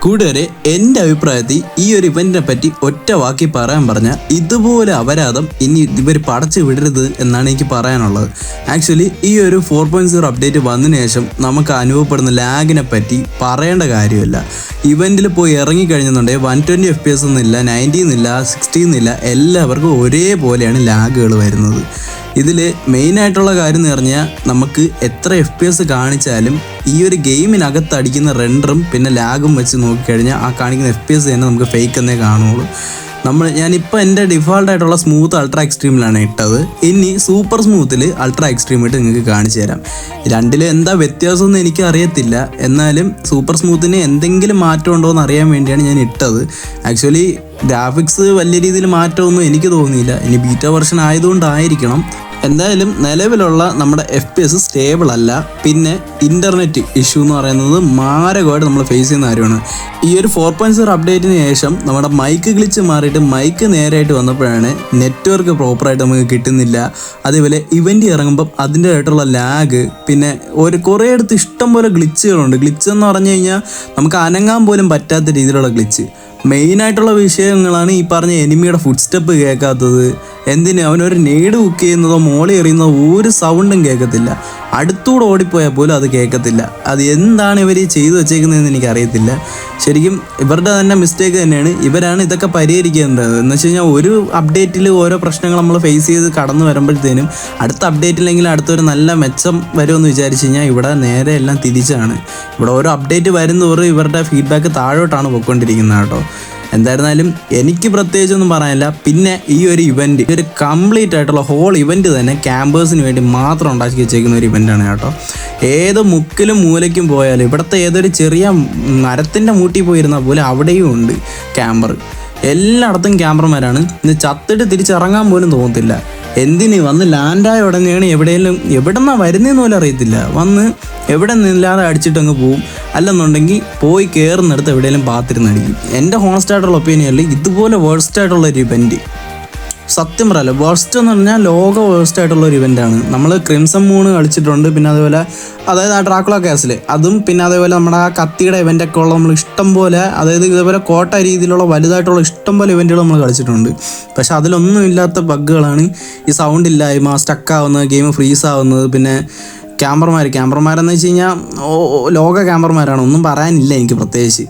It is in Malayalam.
കൂട്ടുകാരെ, എൻ്റെ അഭിപ്രായത്തിൽ ഈ ഒരു ഇവന്റിനെ പറ്റി ഒറ്റ വാക്കി പറയാൻ പറഞ്ഞാൽ ഇതുപോലെ അപരാധം ഇനി ഇവർ പടച്ചു വിടരുത് എന്നാണ് എനിക്ക് പറയാനുള്ളത്. ആക്ച്വലി ഈ ഒരു 4.0 അപ്ഡേറ്റ് വന്നതിന് ശേഷം നമുക്ക് അനുഭവപ്പെടുന്ന ലാഗിനെ പറ്റി പറയേണ്ട കാര്യമില്ല. ഇവന്റിൽ പോയി ഇറങ്ങിക്കഴിഞ്ഞെന്നുണ്ടെങ്കിൽ 120 FPS എന്നില്ല, 90 എന്നില്ല, 60 എന്നില്ല, എല്ലാവർക്കും ഒരേപോലെയാണ് ലാഗുകൾ വരുന്നത്. ഇതിൽ മെയിനായിട്ടുള്ള കാര്യം എന്ന് പറഞ്ഞാൽ നമുക്ക് എത്ര FPS കാണിച്ചാലും ഈ ഒരു ഗെയിമിനകത്ത് അടിക്കുന്ന റെൻഡറും പിന്നെ ലാഗും വെച്ച് നോക്കിക്കഴിഞ്ഞാൽ ആ കാണിക്കുന്ന FPS തന്നെ നമുക്ക് ഫേക്ക് എന്നേ കാണുള്ളൂ. ഞാനിപ്പോൾ എൻ്റെ ഡിഫോൾട്ടായിട്ടുള്ള സ്മൂത്ത് അൾട്രാ എക്സ്ട്രീമിലാണ് ഇട്ടത്. ഇനി സൂപ്പർ സ്മൂത്തിൽ അൾട്രാ എക്സ്ട്രീം ഇട്ട് നിങ്ങൾക്ക് കാണിച്ചു തരാം. രണ്ടിലും എന്താ വ്യത്യാസമൊന്നും എനിക്ക് അറിയത്തില്ല, എന്നാലും സൂപ്പർ സ്മൂത്തിന് എന്തെങ്കിലും മാറ്റം ഉണ്ടോ എന്ന് അറിയാൻ വേണ്ടിയാണ് ഞാൻ ഇട്ടത്. ആക്ച്വലി ഗ്രാഫിക്സ് വലിയ രീതിയിൽ മാറ്റമൊന്നും എനിക്ക് തോന്നിയില്ല. ഇനി ബീറ്റ വെർഷൻ ആയതുകൊണ്ടായിരിക്കണം. എന്തായാലും നിലവിലുള്ള നമ്മുടെ FPS സ്റ്റേബിൾ അല്ല. പിന്നെ ഇൻ്റർനെറ്റ് ഇഷ്യൂ എന്ന് പറയുന്നത് മാരകമായിട്ട് നമ്മൾ ഫേസ് ചെയ്യുന്ന കാര്യമാണ്. ഈ ഒരു 4.0 അപ്ഡേറ്റിന് ശേഷം നമ്മുടെ മൈക്ക് ഗ്ലിച്ച് മാറിയിട്ട് മൈക്ക് നേരെയായിട്ട് വന്നപ്പോഴാണ് നെറ്റ്വർക്ക് പ്രോപ്പറായിട്ട് നമുക്ക് കിട്ടുന്നില്ല. അതേപോലെ ഇവൻ്റ് ഇറങ്ങുമ്പം അതിൻ്റെതായിട്ടുള്ള ലാഗ്, പിന്നെ കുറേ അടുത്ത് ഇഷ്ടം പോലെ ഗ്ലിച്ചുകളുണ്ട്. ഗ്ലിച്ച് എന്ന് പറഞ്ഞു കഴിഞ്ഞാൽ നമുക്ക് അനങ്ങാൻ പോലും പറ്റാത്ത രീതിയിലുള്ള ഗ്ലിച്ച്. മെയിനായിട്ടുള്ള വിഷയങ്ങളാണ് ഈ പറഞ്ഞ എനിമിയുടെ ഫുഡ് സ്റ്റെപ്പ് കേൾക്കാത്തത്. എന്തിന് അവനൊരു നെയ്ഡ് കുക്ക് ചെയ്യുന്നതോ മോളി എറിയുന്നതോ ഒരു സൗണ്ടും കേൾക്കത്തില്ല. അടുത്തൂടെ ഓടിപ്പോയാൽ പോലും അത് കേൾക്കത്തില്ല. അത് എന്താണ് ഇവർ ചെയ്തു വെച്ചേക്കുന്നതെന്ന് എനിക്കറിയത്തില്ല. ശരിക്കും ഇവരുടെ തന്നെ മിസ്റ്റേക്ക് തന്നെയാണ്. ഇവരാണ് ഇതൊക്കെ പരിഹരിക്കേണ്ടത്. എന്ന് വെച്ച് കഴിഞ്ഞാൽ ഒരു അപ്ഡേറ്റിൽ ഓരോ പ്രശ്നങ്ങൾ നമ്മൾ ഫേസ് ചെയ്ത് കടന്നു വരുമ്പോഴത്തേനും അടുത്ത അപ്ഡേറ്റില്ലെങ്കിൽ അടുത്തൊരു നല്ല മെച്ചം വരുമെന്ന് വിചാരിച്ച് കഴിഞ്ഞാൽ ഇവിടെ നേരെ എല്ലാം തിരിച്ചാണ്. ഇവിടെ ഓരോ അപ്ഡേറ്റ് വരുന്നതോറും ഇവരുടെ ഫീഡ്ബാക്ക് താഴോട്ടാണ് പോയിക്കൊണ്ടിരിക്കുന്നത് കേട്ടോ. എന്തായിരുന്നാലും എനിക്ക് പ്രത്യേകിച്ചൊന്നും പറയാനില്ല. പിന്നെ ഈ ഒരു ഇവൻറ്റ് ഒരു കംപ്ലീറ്റ് ആയിട്ടുള്ള ഹോൾ ഇവൻറ്റ് തന്നെ ക്യാമ്പേഴ്സിന് വേണ്ടി മാത്രം ഉണ്ടാക്കി വെച്ചേക്കുന്ന ഒരു ഇവൻ്റാണ് കേട്ടോ. ഏത് മുക്കിലും മൂലയ്ക്കും പോയാലും ഇവിടുത്തെ ഏതൊരു ചെറിയ മരത്തിൻ്റെ മൂട്ടി പോയിരുന്നാൽ പോലും അവിടെയും ഉണ്ട് ക്യാമ്പർ. എല്ലായിടത്തും ക്യാമറമാരാണ്. ഇന്ന് ചത്തിട്ട് തിരിച്ചിറങ്ങാൻ പോലും തോന്നത്തില്ല. എന്തിന് വന്ന് ലാൻഡായ ഉടനെയാണ് എവിടെ നിന്നാണ് വരുന്നതെന്ന് പോലും അറിയത്തില്ല. വന്ന് എവിടെ നിന്നില്ലാതെ അടിച്ചിട്ടങ്ങ് പോവും. അല്ലെന്നുണ്ടെങ്കിൽ പോയി കയറുന്നിടത്ത് എവിടെയെങ്കിലും പാത്തിരുന്നടിക്കും. എൻ്റെ ഹോണസ്റ്റായിട്ടുള്ള ഒപ്പീനിയനിൽ ഇതുപോലെ വേഴ്സ്റ്റായിട്ടുള്ളൊരു ഇവൻറ്റ് സത്യം പറയല്ലോ, വേഴ്സ്റ്റ് എന്ന് പറഞ്ഞാൽ ലോക വേഴ്സ്റ്റ് ആയിട്ടുള്ള ഒരു ഇവൻ്റാണ്. നമ്മൾ ക്രിംസൺ മൂൺ കളിച്ചിട്ടുണ്ട്. പിന്നെ അതേപോലെ അതായത് ആ ഡ്രാക്കുള കാസിൽ അതും, പിന്നെ അതേപോലെ നമ്മുടെ ആ കത്തിയുടെ ഇവൻ്റൊക്കെ ഉള്ള നമ്മൾ ഇഷ്ടം പോലെ, അതായത് ഇതേപോലെ കോട്ട രീതിയിലുള്ള വലുതായിട്ടുള്ള ഇഷ്ടം പോലെ ഇവൻറ്റുകൾ നമ്മൾ കളിച്ചിട്ടുണ്ട്. പക്ഷെ അതിലൊന്നും ഇല്ലാത്ത ബഗ്ഗുകളാണ് ഈ സൗണ്ട് ഇല്ലായ്മ, സ്റ്റക്കാവുന്നത്, ഗെയിം ഫ്രീസ് ആവുന്നത്. പിന്നെ ക്യാമറമാരെന്ന് വെച്ച് കഴിഞ്ഞാൽ ലോക ക്യാമറമാരാണ്. ഒന്നും പറയാനില്ല എനിക്ക് പ്രത്യേകിച്ച്.